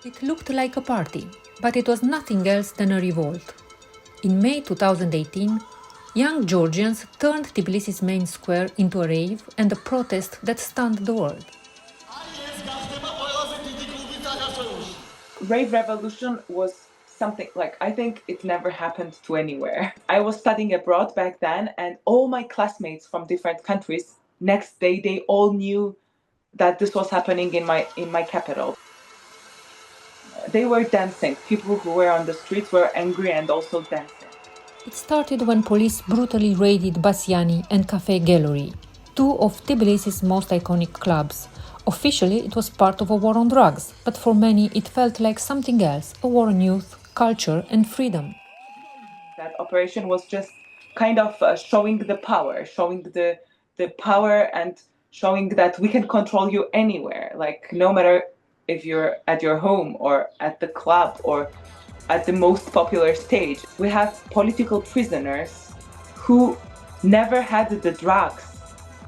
It looked like a party, but it was nothing else than a revolt. In May 2018, young Georgians turned Tbilisi's main square into a rave and a protest that stunned the world. Rave Revolution was something like, I think it never happened to anywhere. I was studying abroad back then, and all my classmates from different countries, next day they all knew that this was happening in my capital. They were dancing. People who were on the streets were angry and also dancing. It started when police brutally raided Bassiani and Café Gallery, two of Tbilisi's most iconic clubs. Officially, it was part of a war on drugs, but for many it felt like something else, a war on youth, culture and freedom. That operation was just kind of showing the power and showing that we can control you anywhere, like no matter if you're at your home or at the club or at the most popular stage. We have political prisoners who never had the drugs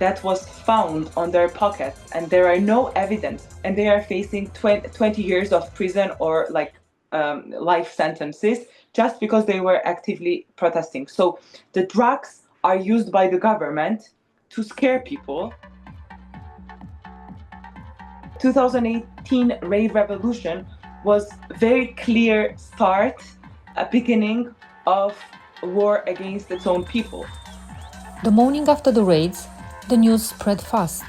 that was found on their pockets, and there are no evidence, and they are facing 20 years of prison or like life sentences just because they were actively protesting. So the drugs are used by the government to scare people. 2018 Rave Revolution was very clear start, a beginning of a war against its own people. The morning after the raids, the news spread fast.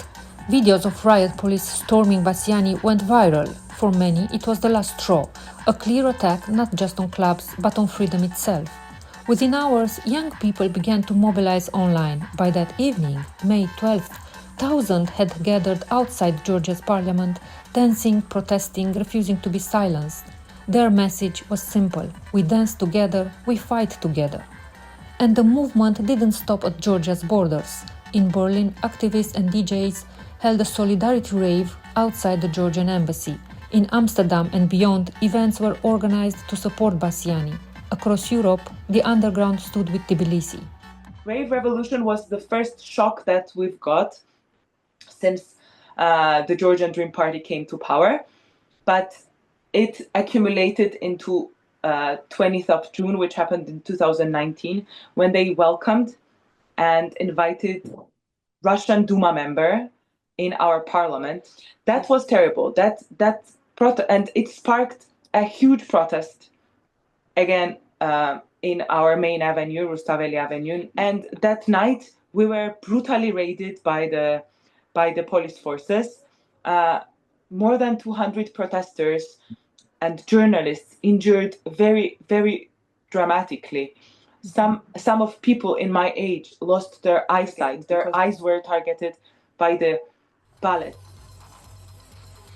Videos of riot police storming Bassiani went viral. For many, it was the last straw, a clear attack not just on clubs but on freedom itself. Within hours, young people began to mobilize online. By that evening, May 12th, thousands had gathered outside Georgia's parliament, dancing, protesting, refusing to be silenced. Their message was simple: we dance together, we fight together. And the movement didn't stop at Georgia's borders. In Berlin, activists and DJs held a solidarity rave outside the Georgian embassy. In Amsterdam and beyond, events were organized to support Bassiani. Across Europe, the underground stood with Tbilisi. Rave Revolution was the first shock that we've got since the Georgian Dream Party came to power, but it accumulated into 20th of June, which happened in 2019, when they welcomed and invited Russian Duma member in our parliament. That was terrible. And it sparked a huge protest again in our main avenue, Rustaveli Avenue. And that night we were brutally raided by the police forces. More than 200 protesters and journalists injured very, very dramatically. Some of people in my age lost their eyesight. Their eyes were targeted by the bullets.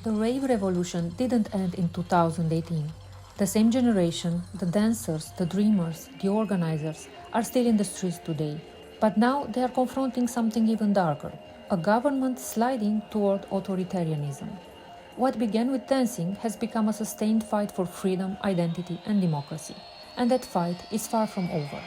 The Rave Revolution didn't end in 2018. The same generation, the dancers, the dreamers, the organizers, are still in the streets today. But now they are confronting something even darker: a government sliding toward authoritarianism. What began with dancing has become a sustained fight for freedom, identity, and democracy. And that fight is far from over.